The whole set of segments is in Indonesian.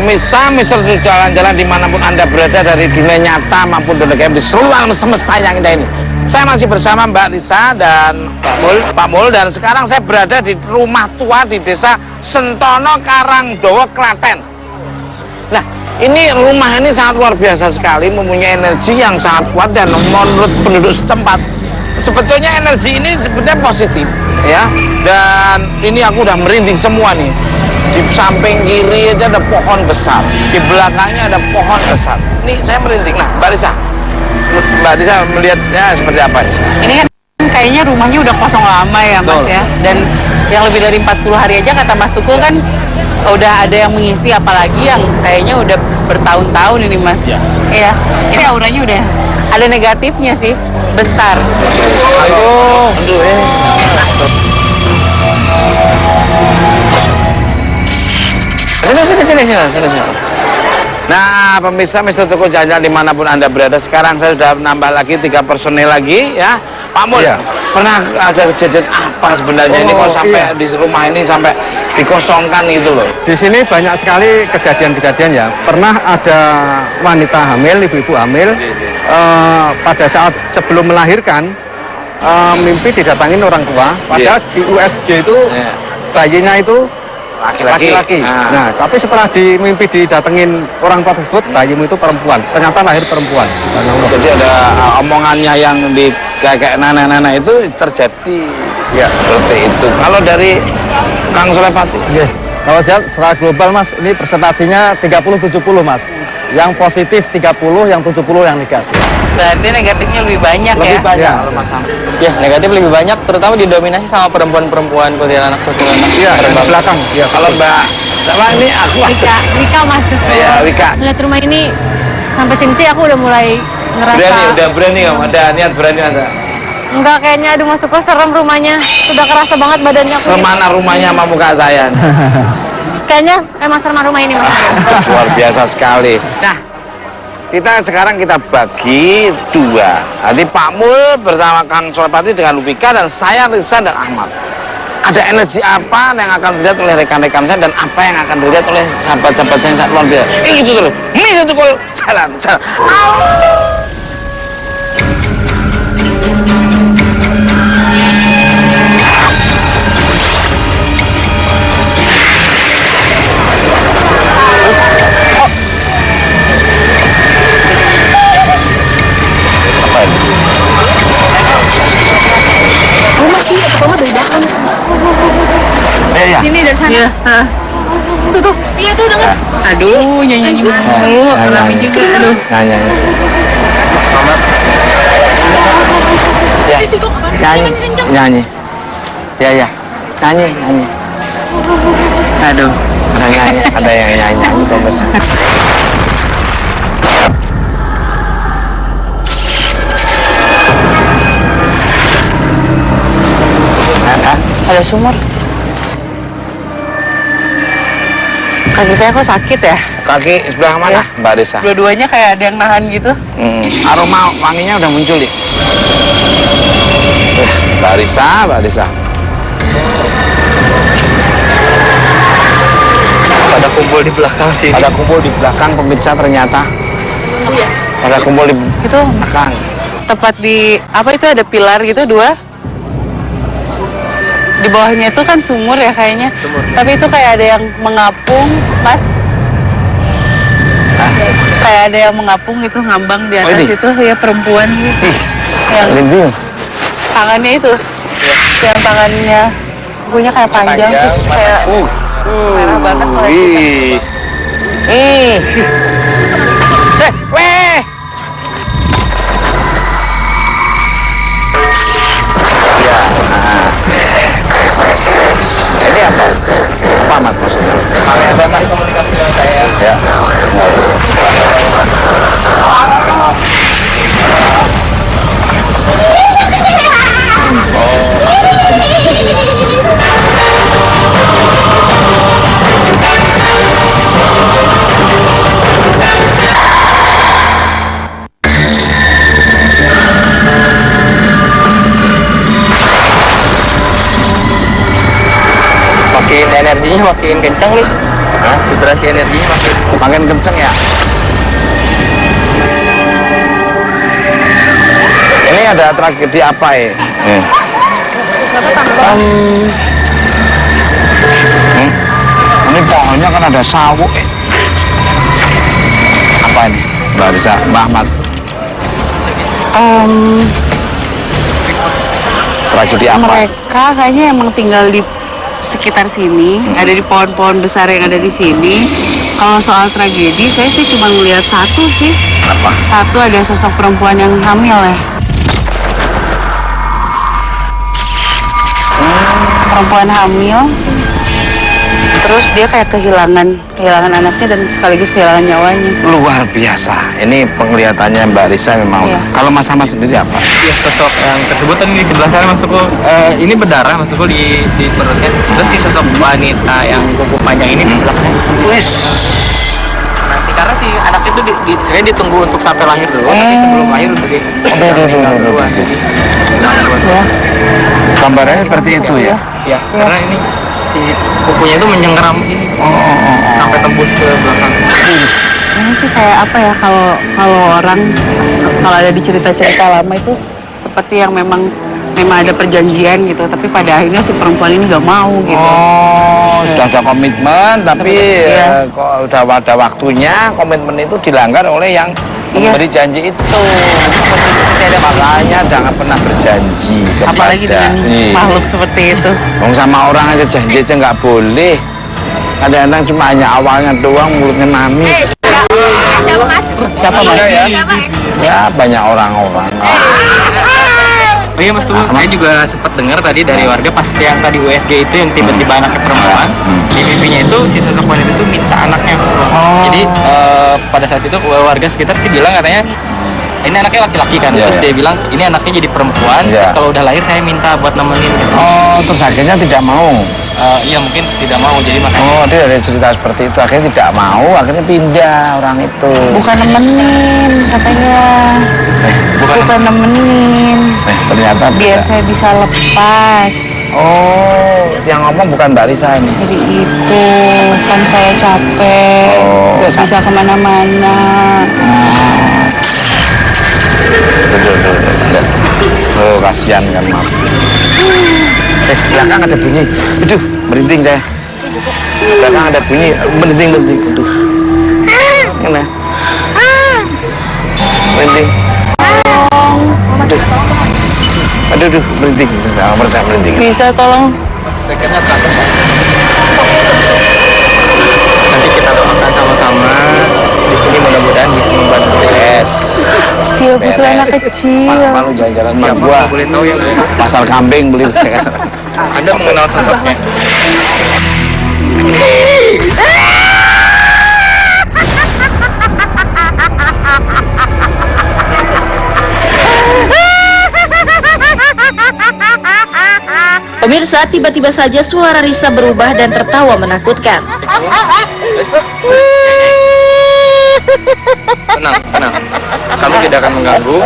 Pemirsa, jalan-jalan dimanapun Anda berada dari dunia nyata maupun dunia game di seluruh alam semesta yang indah ini. Saya masih bersama Mbak Lisa dan Pak Mul, dan sekarang saya berada di rumah tua di desa Sentono, Karangdowo, Klaten. Nah, ini rumah ini sangat luar biasa sekali, mempunyai energi yang sangat kuat, dan menurut penduduk setempat sebetulnya energi ini sebetulnya positif ya. Dan ini aku udah merinding semua nih. Di samping kiri aja ada pohon besar, di belakangnya ada pohon besar. Ini saya merinding. Nah, Mbak Lisa melihatnya seperti apa nih? Ini kan kayaknya rumahnya udah kosong lama ya, Mas. Betul. Ya. Dan yang lebih dari 40 hari aja kata Mas Tukul kan udah ada yang mengisi, apalagi yang kayaknya udah bertahun-tahun ini, Mas. Iya. Iya. Ini auranya udah ada negatifnya sih, besar. Aduh. Sini. Nah, pemirsa Mister Tukul jalan-jalan dimanapun Anda berada. Sekarang saya sudah nambah lagi 3 personel lagi ya. Pak Mul, ya. Pernah ada kejadian apa sebenarnya ini kok sampai di rumah ini sampai dikosongkan gitu loh? Di sini banyak sekali kejadian-kejadian ya. Pernah ada wanita hamil, ibu-ibu hamil, pada saat sebelum melahirkan mimpi didatangin orang tua. Padahal di USG itu bayinya itu laki-laki. Nah, tapi setelah mimpi didatengin orang tua tersebut, bayimu itu perempuan. Ternyata lahir perempuan. Jadi ada omongannya yang di kayak nenek-nenek itu terjadi. Ya, seperti itu. Kalau dari Kang Sulepati? Kalau saya secara global, Mas, ini presentasinya 30-70, Mas. Yang positif 30, yang 70 yang negatif. Berarti negatifnya lebih banyak ya? Lebih banyak. Ya, negatif lebih banyak, terutama didominasi sama perempuan-perempuan, kuntilanak. Iya, di belakang. Ya, kalau Mbak, coba ini aku. Wika Mas. Iya, Wika. Lihat rumah ini sampai sini sih aku udah mulai ngerasa. Udah berani kamu, ada niat berani masa? Enggak, kayaknya aduh Mas, kok serem rumahnya. Sudah kerasa banget badannya aku. Semana rumahnya sama muka saya. Kayaknya emang serem rumah ini, Mas. Luar biasa sekali. Nah, sekarang kita bagi 2. Nanti Pak Mul bersama Kang Sulepati dengan Wika, dan saya, Lisa, dan Ahmad. Ada energi apa yang akan dilihat oleh rekan-rekan saya, dan apa yang akan dilihat oleh sahabat-sahabat saya yang sangat luar biasa. Ini gitu terus. Mister Tukul, jalan. Sini dari sana. Iya. Tuh. Iya tuh denger. Aduh, nyanyi mulu. Alami juga. Aduh. Nyanyi. Nyanyi. Ya. Nyanyi. Aduh. Ada yang nyanyi pemirsa. Ada sumur. Kaki saya kok sakit ya? Kaki sebelah mana, Mbak Lisa? Dua-duanya kayak ada yang nahan gitu. Aroma wanginya udah muncul ya? Mbak Lisa. Pada kumpul di belakang sini. Ada kumpul di belakang pemirsa ternyata. Iya. Ada kumpul di Itu belakang. tepat di apa itu ada pilar gitu 2. Di bawahnya itu kan sumur ya kayaknya. Tapi itu kayak ada yang mengapung, Mas. Kayak ada yang mengapung itu ngambang di atas itu ya, perempuan gitu. Yang tangannya itu. Yang tangannya punya kayak panjang terus kayak merah banget kalau Ini apa? Apa Mat? Ada tadi komunikasi dengan saya. Ya. Makin energinya makin kencang nih. Vibrasi energinya makin kenceng ya. Ini ada tragedi apa ya? Ini pohonnya kan ada sawo. Apa ini? Mbak Risa, Mbak Ahmad. Tragedi apa? Mereka kayaknya emang tinggal di sekitar sini, ada di pohon-pohon besar yang ada di sini. Kalau soal tragedi, saya sih cuma melihat satu sih. Apa? Satu, ada sosok perempuan yang hamil ya. Perempuan hamil, terus dia kayak kehilangan anaknya dan sekaligus kehilangan nyawanya. Luar biasa. Ini penglihatannya Mbak Risa memang. Iya. Kalau Mas Ahmad sendiri apa? ya, sosok yang tersebut tadi di sebelah sana Mas Tukul, ini berdarah Mas Tukul di perutnya. Terus si sosok wanita yang kuku panjang ini di belakangnya. Wis. Nanti karena si anak itu sebenarnya ditunggu untuk sampai lahir dulu, tapi sebelum lahir udah meninggal duluan. Jadi Ya. Gambarnya seperti itu ya. ya, karena ini si kukunya itu menyengkeram ini sampai tembus ke belakang. Ini sih kayak apa ya, kalau orang kalau ada di cerita-cerita lama itu seperti yang memang ada perjanjian gitu, tapi pada akhirnya si perempuan ini gak mau gitu. Oh, sudah ada komitmen, tapi Iya. kok udah ada waktunya, komitmen itu dilanggar oleh yang memberi janji itu. Makanya jangan pernah berjanji kepada Apalagi dengan makhluk seperti itu. Wong sama orang aja janji aja nggak boleh. Kadang-kadang cuma hanya awalnya doang, mulutnya manis. Siapa mas? Siapa mas? Ya banyak orang-orang. Oh iya Mas Tukul, saya juga sempat dengar tadi dari warga pas yang tadi USG itu yang tiba-tiba anaknya perempuan, di mimpinya itu si sosok wanita itu minta anaknya. Jadi pada saat itu warga sekitar sih bilang katanya ini anaknya laki-laki kan, Iya, terus iya. dia bilang ini anaknya jadi perempuan, Iya. terus kalau udah lahir saya minta buat nemenin gitu. Oh, terus akhirnya tidak mau. Iya mungkin tidak mau, jadi makanya Oh, dia ada cerita seperti itu. Akhirnya tidak mau, akhirnya pindah orang itu. Bukan nemenin katanya. Bukan nemenin. Ternyata Biar beda. saya bisa lepas. Oh, yang ngomong bukan Mbak Risa ini. Jadi itu kan saya capek, Oh, nggak bisa kemana-mana. Betul. Oh, kasihan kan, maaf. Belakang ada bunyi. Aduh, merinding saya. Belakang ada bunyi, merinding. Aduh. Mana? Merinding. Aduh, merinding. Nggak percaya merinding. Bisa tolong? cekernya teratur. Nanti kita doakan sama-sama di sini, mudah-mudahan bisa membantu. Beres. Dia butuh anak kecil. Malu jalan-jalan sama gua. Boleh tahu ya, Pasar kambing beli. Anda mengenal sosoknya? Pemirsa, tiba-tiba saja suara Risa berubah dan tertawa menakutkan. Tenang, tenang. Kamu tidak akan mengganggu.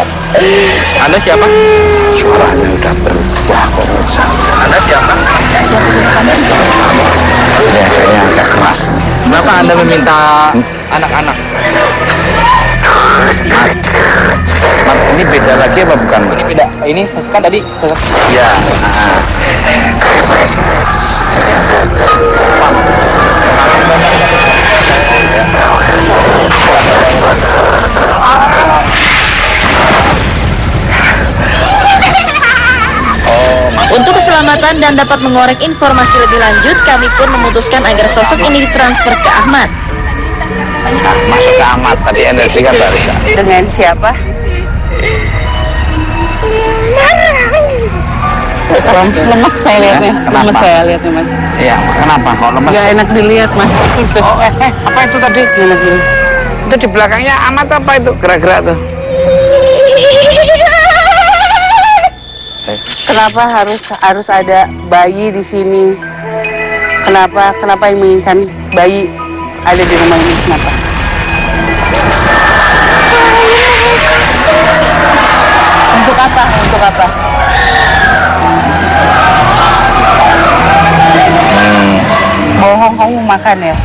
Anda siapa? Suaranya udah berubah kok. Anda siapa? Biasanya agak keras. Kenapa Anda meminta anak-anak? Mat, ini beda lagi apa bukan? Ini beda. Ini kan tadi sosok. Ya. Untuk keselamatan dan dapat mengorek informasi lebih lanjut, kami pun memutuskan agar sosok ini ditransfer ke Ahmad. Nah, masuk ke Ahmad tadi energi kan Mbak Risa. Dengan siapa? Lemes saya lihatnya. Kenapa? Lemes saya lihatnya, Mas. Iya, kenapa kok lemes? Gak enak dilihat, Mas. Oh, apa itu tadi? Gak enak dilihat. Itu di belakangnya Ahmad apa itu? Gerak-gerak tuh. Kenapa harus ada bayi di sini? Kenapa yang menginginkan bayi ada di rumah ini? Kenapa? Untuk apa? Untuk apa? Bohong, kamu makan ya?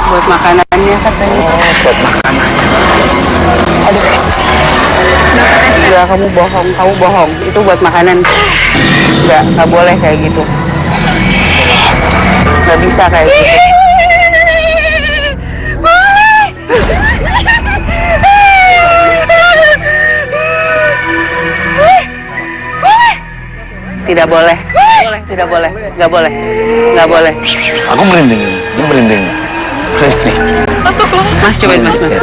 Buat makanannya katanya. Buat makanan. Enggak, kamu bohong. Itu buat makanan. Enggak boleh kayak gitu. Nggak bisa kayak gitu. Tidak boleh. Tidak boleh. Nggak boleh. Nggak boleh. Aku merinding. Ini merinding. Mas cobain mas. Bentar.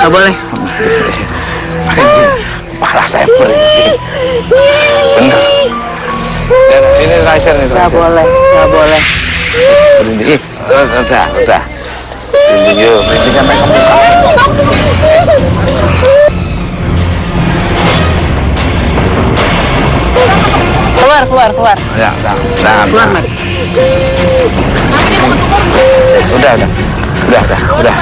Nggak boleh. Malah saya merinding. Benar. Dan ini riser nih. Nggak boleh. Nggak boleh. Merinding. Udah. Merinding yuk. Merinding sampai kamu. Keluar. Ya, Keluar, Mat. Udah.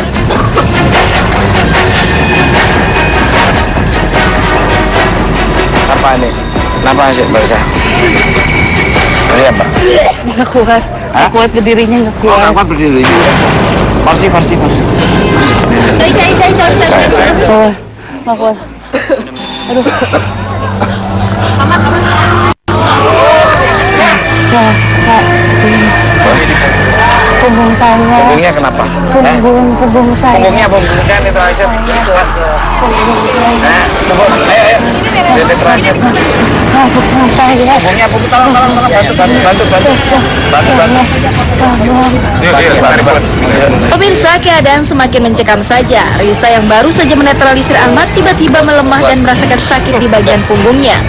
Apa ini? Kenapa sih, Mbak Isa? Ini apa? Nggak kuat. Nggak kuat berdirinya, nggak Oh, kuat. nggak kuat berdiri. Farsi. Saya. Keluar. Nggak kuat. Aduh. Kak. Punggung saya. Punggungnya kenapa? Punggung saya. Punggungnya kan itu riser. Punggung saya. Nah, coba. Ayo. Jadi riser. Punggung saya. Punggungnya, tolong bantu. Yuk, mari. Pemirsa, keadaan semakin mencekam saja. Risa yang baru saja menetralisir Ahmad tiba-tiba melemah dan merasakan sakit di bagian punggungnya.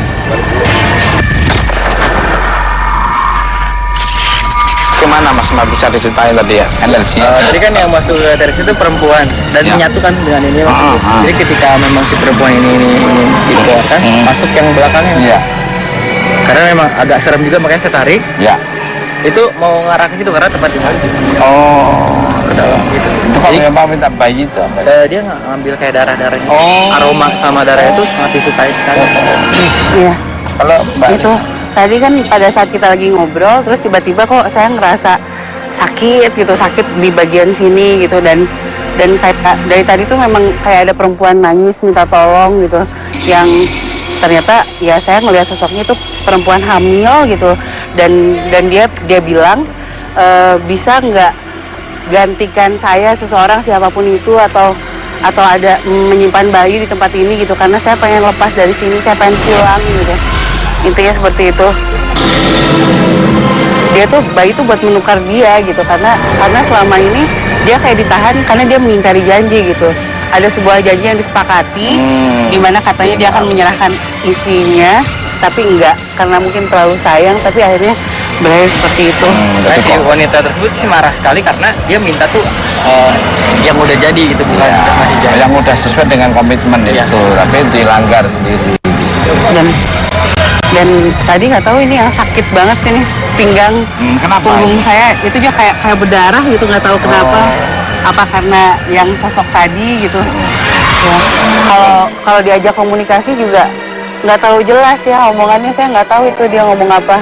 Gimana Mas bisa diceritain tadi ya? Energi. Tadi kan yang masuk ke teres itu perempuan dan Ya. menyatukan dengan ini Mas. Jadi ketika memang si perempuan ini dikeluarkan, masuk yang belakangnya. Iya. Karena memang agak serem juga makanya saya tarik. Ya. Itu mau ngarah ke situ karena tempat tinggal di sini. Oh. Ke dalam gitu. Itu kalau memang minta bayi itu apa? Dia ngambil kayak darahnya. Oh. Aroma sama darah itu sangat disukai sekali. Iya. Kalau Mbak Itu Lisa? tadi kan pada saat kita lagi ngobrol, terus tiba-tiba kok saya ngerasa sakit di bagian sini gitu, dan kayak dari tadi tuh memang kayak ada perempuan nangis minta tolong gitu, yang ternyata ya saya ngelihat sosoknya itu perempuan hamil gitu, dan dia bilang bisa nggak gantikan saya seseorang siapapun itu, atau ada menyimpan bayi di tempat ini gitu, karena saya pengen lepas dari sini, saya pengen pulang gitu. Intinya seperti itu. Dia tuh bayi tuh buat menukar dia gitu, karena selama ini dia kayak ditahan karena dia mengingkari janji gitu. Ada sebuah janji yang disepakati di mana katanya dia akan menyerahkan isinya, tapi enggak karena mungkin terlalu sayang, tapi akhirnya berakhir seperti itu. Nah, si wanita tersebut sih marah sekali karena dia minta tuh yang udah jadi gitu, bukan masih jadi. Yang udah sesuai dengan komitmen Iya. itu, tapi dilanggar sendiri. Dan tadi nggak tahu ini yang sakit banget ini pinggang Kenapa? punggung saya itu juga kayak berdarah gitu, nggak tahu kenapa. Apa karena yang sosok tadi gitu. Ya. Kalau diajak komunikasi juga nggak terlalu jelas ya omongannya, saya nggak tahu itu dia ngomong apa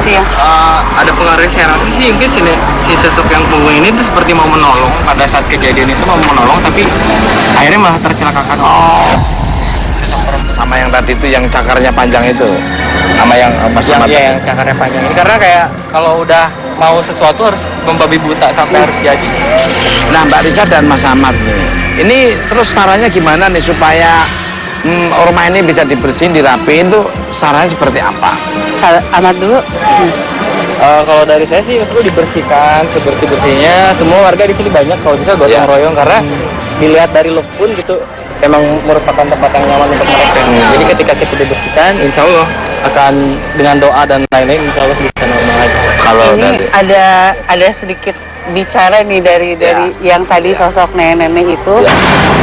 sih ya. Ada pengaruh saya rasa sih mungkin si sosok yang punggung ini tuh seperti mau menolong pada saat kejadian itu, mau menolong tapi akhirnya malah tercelakakan. Sama yang tadi itu yang cakarnya panjang itu, sama yang Mas Ahmad. Yang cakarnya panjang ini, karena kayak kalau udah mau sesuatu harus membabi buta sampai harus jadi. Nah, Mbak Risa dan Mas Ahmad nih, ini terus sarannya gimana nih supaya rumah ini bisa dibersihin, dirapiin tuh sarannya seperti apa? Ahmad dulu. Kalau dari saya sih perlu dibersihkan sebersih-bersihnya. Semua warga di sini banyak kalau bisa gotong royong, karena dilihat dari look pun gitu memang merupakan tempat yang nyaman untuk mereka. Jadi ketika kita dibersihkan, insya Allah akan dengan doa dan lain-lain, insya Allah bisa normal lagi. Kalau Ini dari ada sedikit bicara nih dari yang tadi sosok nenek-nenek itu.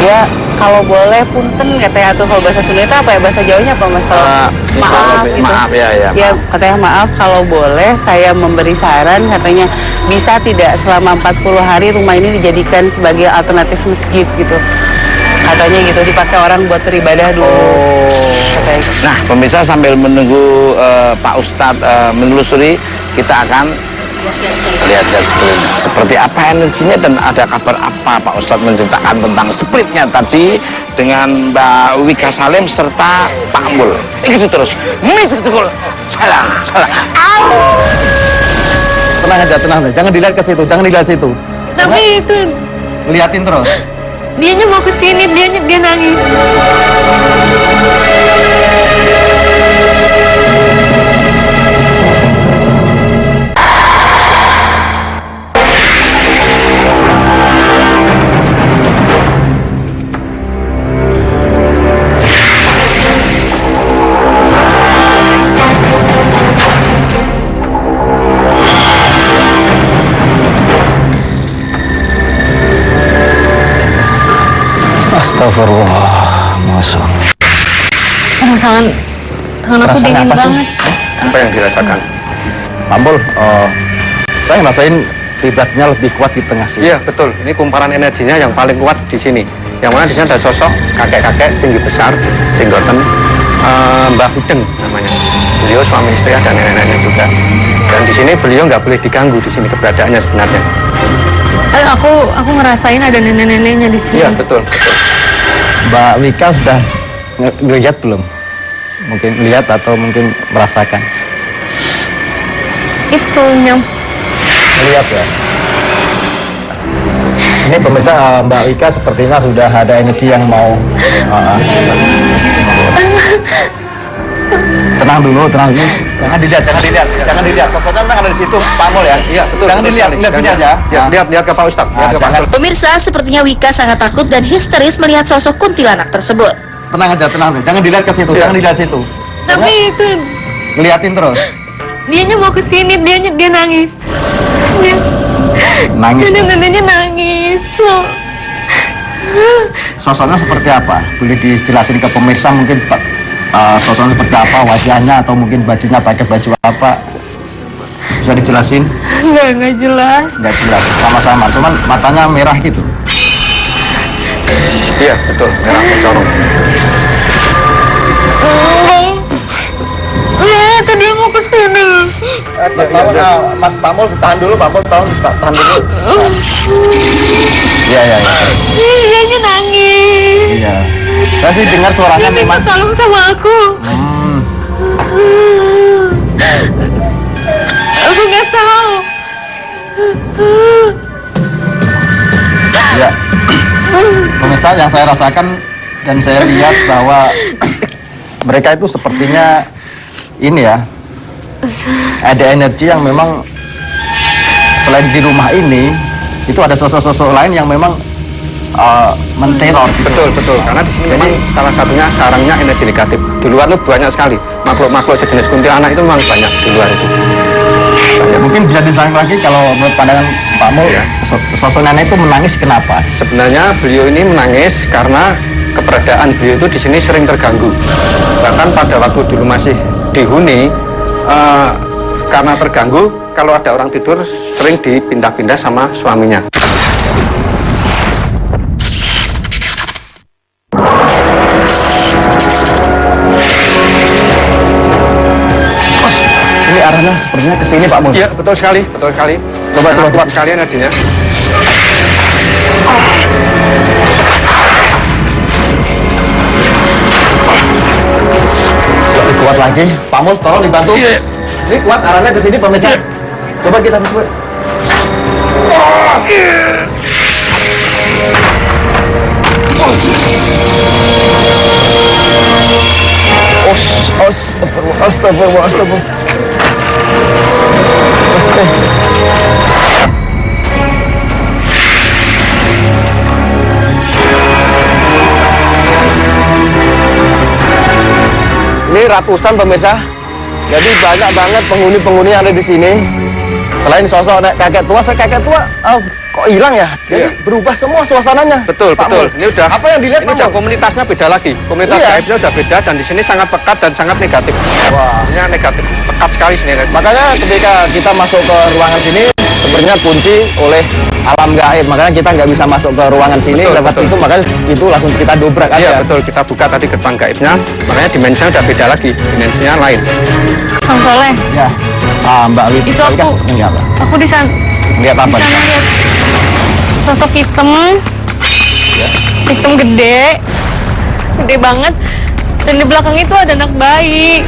Dia kalau boleh punten katanya, atau kalau bahasa Sunda itu apa ya, bahasa Jawanya apa Mas? Kalau maaf gitu. Maaf ya. Ya katanya maaf, kalau boleh saya memberi saran, katanya bisa tidak selama 40 hari rumah ini dijadikan sebagai alternatif masjid gitu. Katanya gitu, dipakai orang buat beribadah dulu. Katanya gitu. Nah, pemirsa sambil menunggu Pak Ustadz menelusuri, kita akan Lihat seperti apa energinya dan ada kabar apa Pak Ustadz menceritakan tentang splitnya tadi dengan Mbak Wika Salim serta Pak Mul. Itu terus. Misik Tukul. Salam. Tenang aja, jangan dilihat ke situ, jangan dilihat situ. Tapi itu Liatin terus. dianya mau ke sini, dia nangis. Astagfirullah, masuk. Tangan aku dingin banget. Apa yang dirasakan? Pak Mul, saya ngerasain vibrasinya lebih kuat di tengah sini. Iya, betul. Ini kumparan energinya yang paling kuat di sini. Yang mana di sini ada sosok kakek-kakek tinggi besar, jenggoten, Mbah Hudeng namanya. Beliau suami istri dan nenek-nenek juga. Dan di sini beliau nggak boleh diganggu di sini keberadaannya sebenarnya. Aku ngerasain ada nenek-neneknya di sini. Iya, betul. Mbak Wika sudah ngelihat belum? Mungkin lihat atau mungkin merasakan? Itu yang Melihat ya. Ini pemirsa, Mbak Wika sepertinya sudah ada energi yang mau. Tenang dulu. Jangan dilihat. Sosoknya memang ada di situ, Pak Mul ya. Iya, betul. Jangan dilihat sini aja. Ya, lihat ke Pak Ustadz. Pemirsa, sepertinya Wika sangat takut dan histeris melihat sosok kuntilanak tersebut. Tenang aja. Jangan dilihat ke situ, jangan dilihat situ. tapi itu Liatin terus. dianya mau ke sini, dia nangis. Nangis. Neneknya nangis. Sosoknya seperti apa? Boleh dijelasin ke pemirsa mungkin Pak? Sosoknya seperti apa? Wajahnya atau mungkin bajunya pakai baju apa? Bisa dijelasin? Nggak jelas. Nggak jelas, sama-sama. Cuman matanya merah gitu. Iya, betul. Merah mencorong. Tadi dia mau ke sini. Mas Pamul, tahan dulu. Pamul, tahan dulu. Iya. Dianya nangis. Iya. Saya sih dengar suaranya Dia minta memang. tolong sama aku. Aku nggak tahu. Ya. Pemirsa, yang saya rasakan dan saya lihat bahwa mereka itu sepertinya ini ya, ada energi yang memang selain di rumah ini itu ada sosok-sosok lain yang memang menteror. Betul. Karena di sini memang salah satunya sarangnya energi negatif. Di luar itu banyak sekali makhluk-makhluk sejenis kuntilanak itu memang banyak di luar itu. Banyak. Mungkin bisa diselain lagi kalau menurut pandangan Pak Mul, ya. Sosok nenek itu menangis kenapa? Sebenarnya beliau ini menangis karena keberadaan beliau itu di sini sering terganggu. Bahkan pada waktu dulu masih dihuni, karena terganggu, kalau ada orang tidur sering dipindah-pindah sama suaminya. Ini arahnya sepertinya ke sini Pak Mul. Iya, betul sekali. Coba kuat sekali energinya. Kuat lagi, Pak Mul tolong dibantu. Iya. Ini kuat arahnya ke sini pemirsa. Coba kita masuk. Astagfirullah. Ini ratusan pemirsa. Jadi banyak banget penghuni-penghuni yang ada di sini. Selain sosok kakek tua, kok hilang ya? Jadi berubah semua suasananya. Betul. Ini udah apa yang dilihat? Ini udah komunitasnya beda lagi. Komunitas gaibnya udah beda dan di sini sangat pekat dan sangat negatif. Wah, ini negatif, pekat sekali sini. Makanya ketika kita masuk ke ruangan sini, sebenarnya kunci oleh alam gaib. Makanya kita nggak bisa masuk ke ruangan sini lewat itu. Makanya itu langsung kita dobrak aja. Iya betul. Kita buka tadi gerbang gaibnya. Makanya dimensinya udah beda lagi. Dimensinya lain. Bang Soleh. Ya. Mbak Wika, Itu aku. ngeliat apa? Aku di sana Ngeliat apa? lihat sosok hitam, hitam gede banget. Dan di belakang itu ada anak bayi.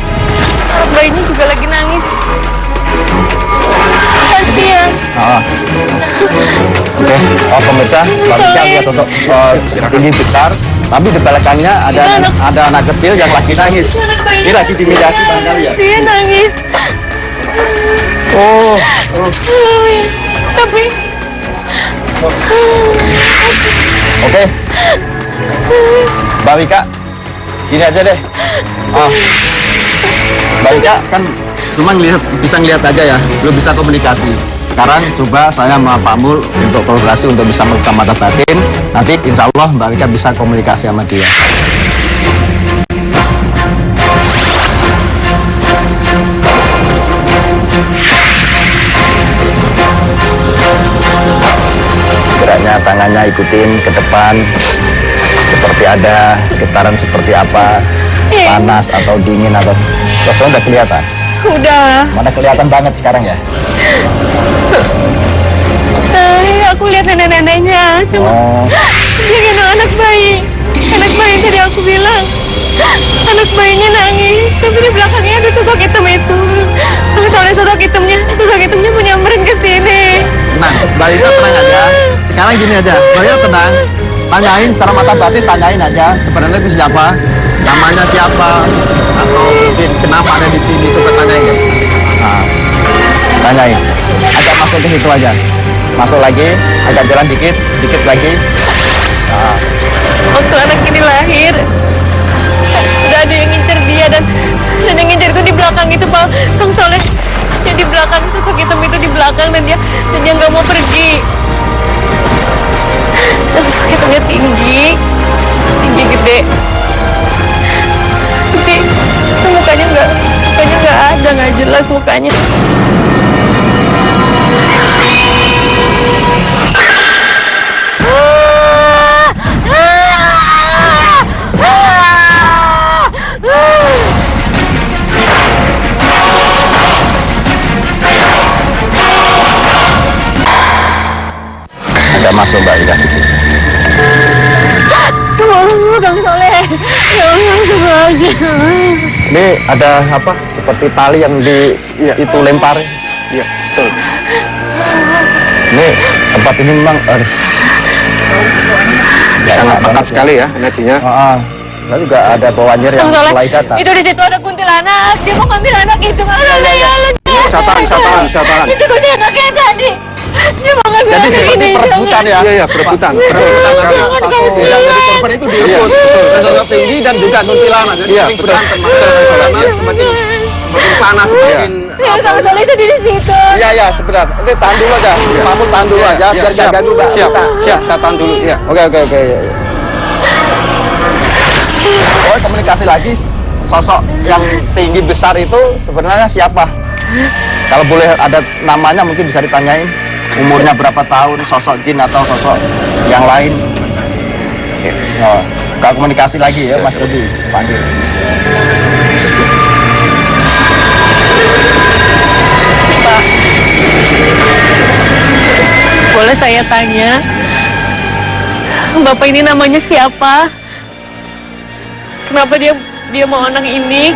Anak bayinya juga lagi nangis. Kasihan. Oke, pemirsa, Mbak Wika lihat sosok tinggi besar, tapi di belakangnya ada anak kecil yang lagi nangis. Ini lagi dimediasi barangkali ya? Dia nangis. Tapi Oke, Mbak Wika, sini aja deh. Mbak Wika kan cuma bisa ngelihat aja ya, belum bisa komunikasi. Sekarang coba saya sama Pak Mul untuk kolaborasi untuk bisa merekam mata batin. Nanti insya Allah Mbak Wika bisa komunikasi sama dia. Geraknya tangannya ikutin ke depan, seperti ada getaran seperti apa, panas atau dingin atau sesuatu udah kelihatan. udah. Mana kelihatan banget sekarang ya? Aku lihat nenek-neneknya. Cuma dia gendong anak bayi. Anak bayi tadi aku bilang. Anak bayinya nangis. Tapi di belakangnya ada sosok hitam itu. Soalnya sosok hitamnya menyamperin ke sini. Nah, Mbak Wika tenang aja. Sekarang gini aja, Mbak Wika tenang. Tanyain secara mata batin, tanyain aja sebenarnya itu siapa, namanya siapa, atau mungkin kenapa ada di sini. Coba tanyain deh. Nah, tanyain. Agak masuk ke situ aja. Masuk lagi, agak jalan dikit lagi. Nah, Waktu anak ini lahir, udah ada yang ngincer dia dan yang ngincer itu di belakang itu Bang Soleh. Yang di belakang sosok hitam itu di belakang dan dia nggak mau pergi. Dan sosok hitamnya tinggi gede. Tapi mukanya nggak ada, nggak jelas mukanya. agak masuk Mbak Wika. Bang Soleh, ya Allah, Ini ada apa? Seperti tali yang itu lempar. Iya, betul. Ini tempat ini memang Sangat pekat sekali ya energinya. Lalu juga ada bawanyir yang Bang Soleh, mulai datang. itu di situ ada kuntilanak. Dia mau ngambil anak itu. Saya tahan. Itu kuntilanaknya tadi. Dia mau ngambil Jadi anak seperti ini. perebutan ya. Iya, perebutan. Perebutan Jangan, sekali. jangan, Satu jangan. yang jadi korban itu direbut. Dan sosok tinggi dan juga kuntilanak. Jadi Iya, sering betul. berantem. Makanya semakin panas, semakin Ya, Bang Soleh itu di situ. Iya, sebentar. Ini tahan dulu aja. Kamu tahan dulu aja, biar gak ganggu Mbak. Siap, Wika. saya tahan dulu. Iya. Oke. Oh, komunikasi lagi. Sosok yang tinggi besar itu sebenarnya siapa? Kalau boleh ada namanya mungkin bisa ditanyain. Umurnya berapa tahun, sosok jin atau sosok yang lain. Oke. Oh, kalau komunikasi lagi ya Mas Rudi, panggil. Pak, boleh saya tanya, Bapak ini namanya siapa? Kenapa dia mau anak ini?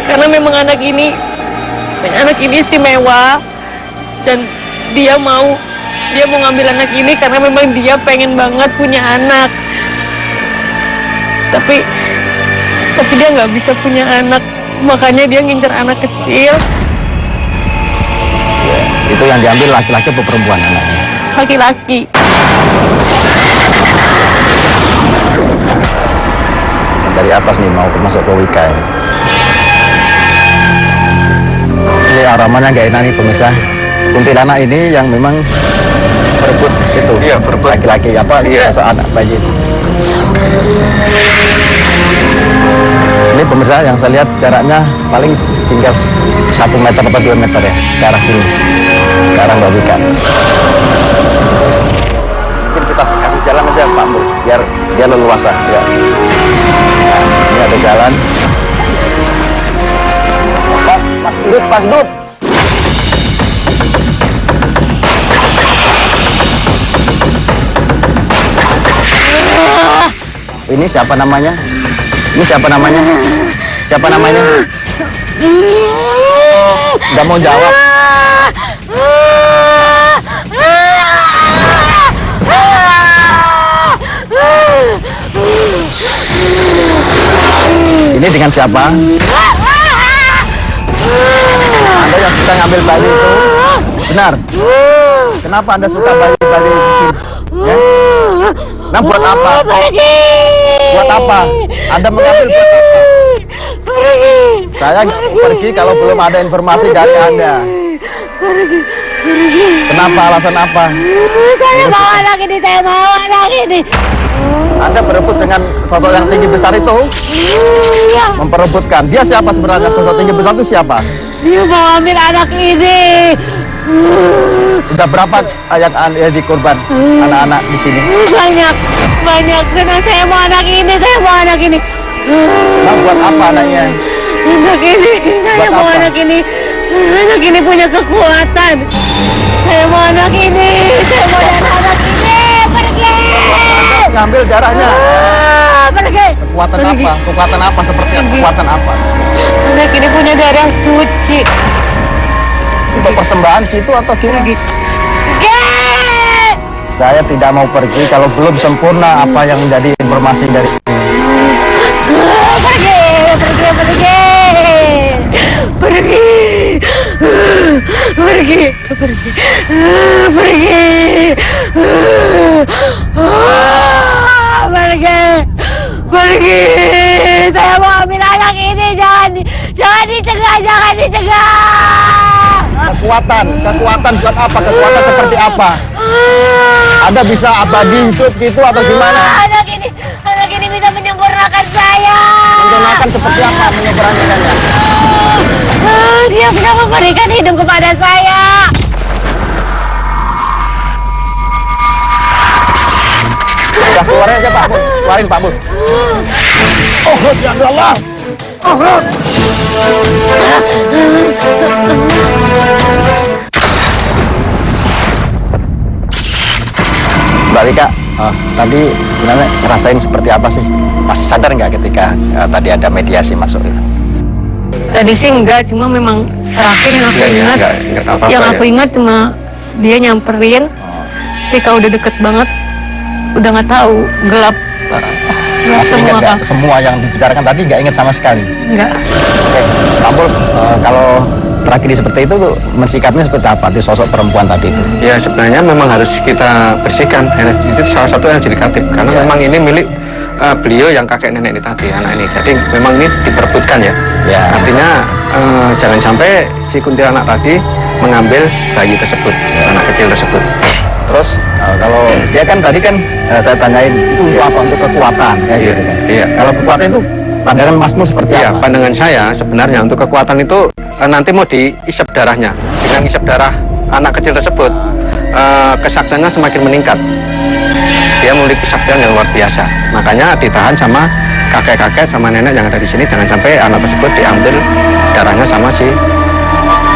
Karena memang anak ini istimewa dan dia mau ngambil anak ini karena memang dia pengen banget punya anak. Tapi dia nggak bisa punya anak, makanya dia ngincer anak kecil. Itu yang diambil laki-laki atau perempuan anaknya? Laki-laki. Dari atas nih mau masuk ke Wika ini. Ini aromanya nggak enak nih pemirsa. Kuntilanak ini yang memang berebut itu. Iya, berebut. Laki-laki apa? Iya. Sosok anak bayi. Ini pemirsa yang saya lihat jaraknya paling tinggal 1 meter atau 2 meter ya ke arah sini, ke arah Mbak Wika. Mungkin kita kasih jalan aja Pak Mul, biar leluasa ya. Nah, ini ada jalan. Pas Dut. Ini siapa namanya? Ini siapa namanya? Siapa namanya? Nggak mau jawab. Ini dengan siapa? Anda yang suka ngambil bayi itu? Benar? Kenapa Anda suka bayi-bayi di sini? Ya? Nah, buat apa? Buat apa? Anda mengambil buat apa? Saya nggak mau pergi kalau belum ada informasi dari Anda. Kenapa? Alasan apa? Saya mau anak ini, saya mau anak ini. Anda berebut dengan sosok yang tinggi besar itu? Memperebutkan. Dia siapa sebenarnya? Sosok tinggi besar itu siapa? Dia mau ambil anak ini. Udah berapa yang dikorban anak-anak di sini? Banyak. Karena saya mau anak ini, Nah, buat apa anaknya? Anak ini, saya Buat mau apa? anak ini. Anak ini punya kekuatan. Saya mau anak ini, anak ini. Pergi. Ngambil darahnya. Pergi. Kekuatan apa? Kekuatan apa? Seperti kekuatan apa? Anak ini punya darah suci. Untuk persembahan gitu atau gimana? Saya tidak mau pergi kalau belum sempurna apa yang menjadi informasi dari Pergi. Saya mau ambil anak ini. Jangan dicegah. kekuatan buat apa? Kekuatan seperti apa? Anda bisa abadi hidup gitu atau gimana? Anak ini bisa menyempurnakan saya. Menyempurnakan seperti apa menyempurnakannya? Dia bisa memberikan hidup kepada saya. Udah keluarin aja Pak Bun, keluarin Pak Bun. Oh, ya Allah. Oh, Mbak Rika, tadi sebenarnya ngerasain seperti apa sih? Masih sadar nggak ketika tadi ada mediasi masuk itu? Tadi sih enggak, cuma memang terakhir yang aku ingat, aku ingat cuma dia nyamperin, ketika udah deket banget, udah nggak tahu, gelap Masih semua ingat nggak Kak. semua yang dibicarakan tadi nggak ingat sama sekali? Enggak. Oke, Pak Bul, kalau tragedi seperti itu mensikapnya seperti apa di sosok perempuan tadi itu? Ya sebenarnya memang harus kita bersihkan. Itu salah satu energi negatif karena memang ini milik beliau yang kakek nenek ini tadi, anak ini. Jadi memang ini diperebutkan ya. Artinya jangan sampai si kuntilanak tadi mengambil bayi tersebut, anak kecil tersebut. Terus kalau dia kan tadi kan saya tanyain itu untuk apa? Untuk kekuatan ya gitu kan. Iya. Kalau kekuatan itu pandangan Masmu seperti Iya, apa? pandangan saya sebenarnya untuk kekuatan itu nanti mau diisap darahnya. Dengan isap darah anak kecil tersebut, kesaktiannya semakin meningkat. Dia memiliki kesaktian yang luar biasa. Makanya ditahan sama kakek-kakek sama nenek yang ada di sini, jangan sampai anak tersebut diambil darahnya sama si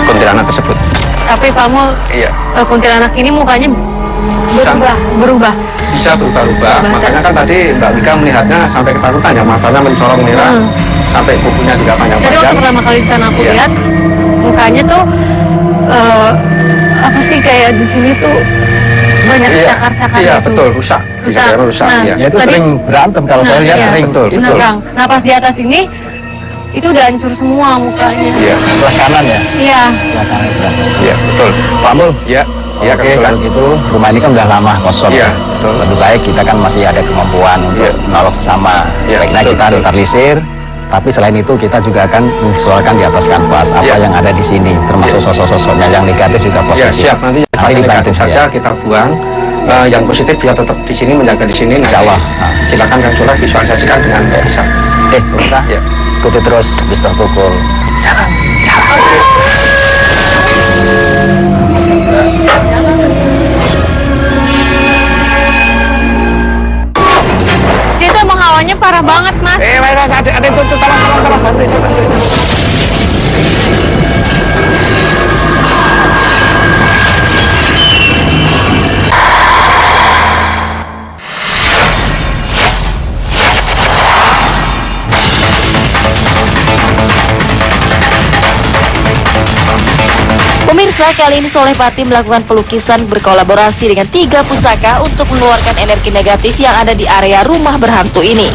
kuntilanak tersebut. Tapi kamu Iya. kuntilanak ini mukanya berubah. Bisa berubah-ubah. Makanya kan tadi Mbak Wika melihatnya sampai ketakutan ya, matanya mencorong merah, sampai kukunya juga Jadi waktu panjang-panjang. pertama kali di sana aku Iya. lihat mukanya tuh apa sih kayak di sini tuh banyak cakar-cakar Iya, gitu. betul, rusak. Rusak. Rusak. Nah, Iya. Ya itu Tadi- sering berantem kalau saya lihat iya, sering betul, itu. betul. Bang. Nah pas di atas ini itu udah hancur semua mukanya. Iya, Sebelah kanan ya. Iya. Sebelah kanan sebelah. iya, betul. Pak Mul, Iya, iya oke kebetulan. kalau gitu rumah ini kan udah lama kosong. Iya, ya. betul. Lebih baik kita kan masih ada kemampuan untuk Iya. menolong sesama. Iya, Sebaiknya betul, kita betul. neutralisir. Tapi selain itu kita juga akan memvisualkan di atas kanvas apa Iya. yang ada di sini, termasuk Iya. sosok-sosoknya yang negatif juga Ya, positif. siap. Nanti yang Mari dibantu negatif saja ya. kita buang. Yang positif biar tetap di sini, menjaga di sini. Insya Allah. Silakan Kang Sulah visualisasikan dengan bisa. Pemirsa, Ya. ikuti terus Mister Pukul. Jalan. Situ emang hawanya parah banget mas. Mas, ada itu, tolong, bantuin. Pemirsa, kali ini Soleh Pati melakukan pelukisan berkolaborasi dengan 3 pusaka untuk mengeluarkan energi negatif yang ada di area rumah berhantu ini.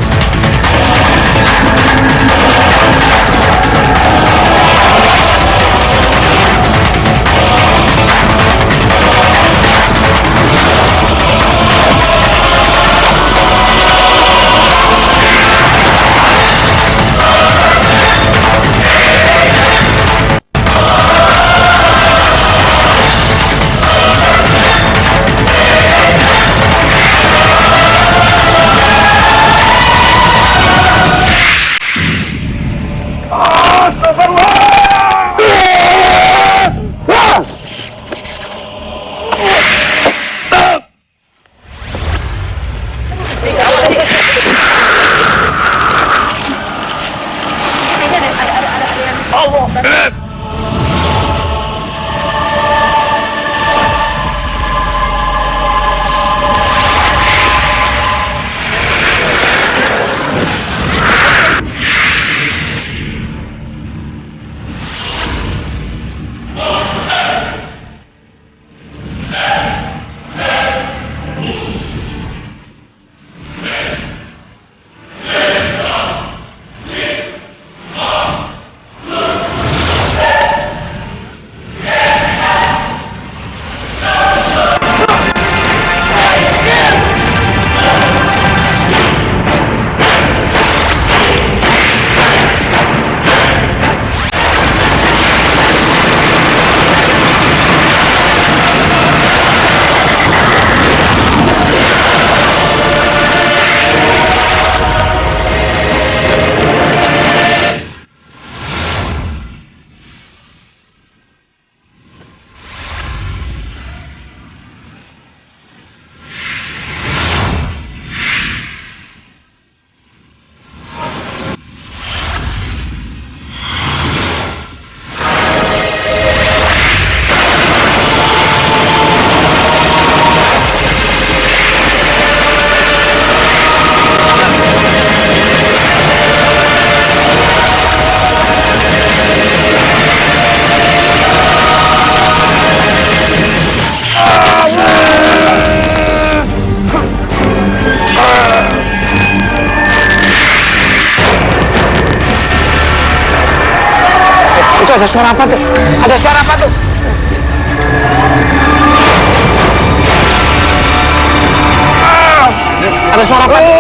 Ada suara apa tuh? Ada suara apa tuh? Ada suara apa tuh?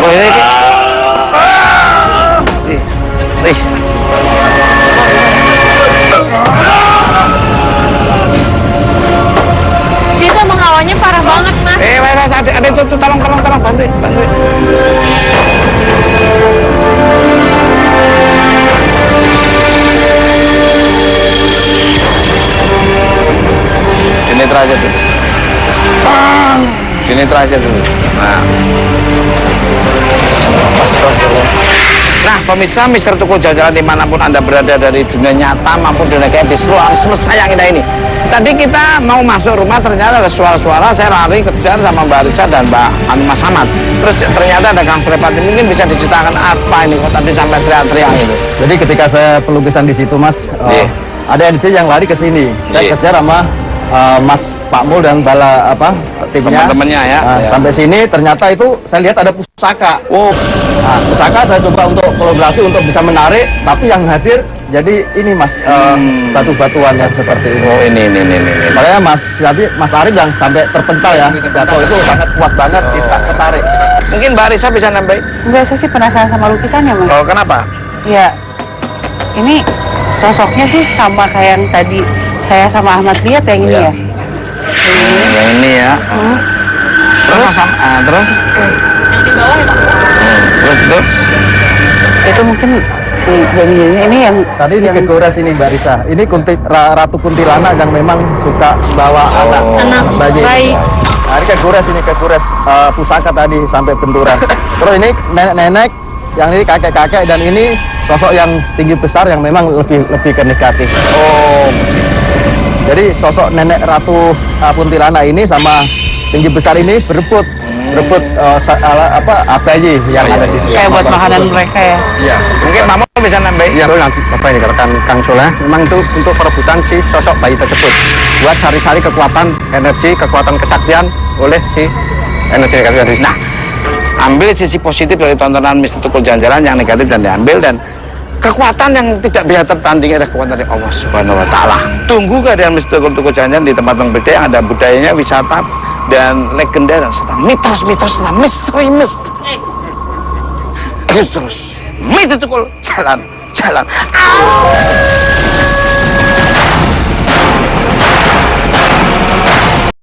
Oh ini. Kita menghawanya parah banget, Mas. Ada itu tolong bantuin. Dinetralisir dulu. Nah, pemirsa, Mister Tuku Jalan dimanapun Anda berada dari dunia nyata maupun dunia gaib di seluruh alam semesta yang indah ini. Tadi kita mau masuk rumah, ternyata ada suara-suara, saya lari kejar sama Mbak Risa dan Mbak Mas Samad. Terus ternyata ada Kang Soleh Pati. Mungkin bisa diceritakan apa ini kok tadi sampai teriak-teriak itu. Jadi ketika saya pelukisan di situ, Mas, ada NC yang lari ke sini. Saya kejar sama Mas Pak Mul dan timnya. Teman-temannya ya. Sampai sini ternyata itu saya lihat ada pusaka. Nah, pusaka saya coba untuk kolaborasi untuk bisa menarik, tapi yang hadir jadi ini Mas batu-batuan yang seperti ini. Oh ini. Makanya Mas Arif yang sampai terpental ya, jatuh itu sangat kuat banget, kita ketarik. Mungkin Mbak Risa bisa nambahin. Enggak, saya sih penasaran sama lukisannya, Mas. Oh kenapa? Ya, ini sosoknya sih sama kayak yang tadi saya sama Ahmad lihat yang ini ya. Yang ini ya. Terus? Terus? Yang di bawah ya, Pak? Terus? Itu mungkin si jadinya ini yang Tadi ini kegores ini Mbak Risa. Ini Ratu Kuntilanak yang memang suka bawa anak bayi. Nah, ini kegores pusaka tadi sampai benturan. Terus ini nenek-nenek, yang ini kakek-kakek, dan ini sosok yang tinggi besar yang memang lebih ke negatif. Jadi sosok nenek Ratu Kuntilanak ini sama tinggi besar ini berebut rebut bayi yang ada di sini. Kayak buat makanan mereka ya. Iya. Mungkin Pak Mul bisa nambahin. Iya, nanti Bapak ini rekan Kang Soleh, memang itu untuk perebutan si sosok bayi tersebut. Buat sari-sari kekuatan, energi, kekuatan kesaktian oleh si energi negatif. Nah, ambil sisi positif dari tontonan Mr. Tukul Jalan-Jalan, yang negatif dan diambil, dan kekuatan yang tidak bisa tertandingi adalah kekuatan dari Allah Subhanahu wa Ta'ala. Tunggu kehadiran Mr. Tukul Jalan-Jalan di tempat yang beda, yang ada budayanya, wisata, dan legenda, dan serta mitos-mitos, serta misteri-misteri. Terus Mr. Tukul Jalan-Jalan.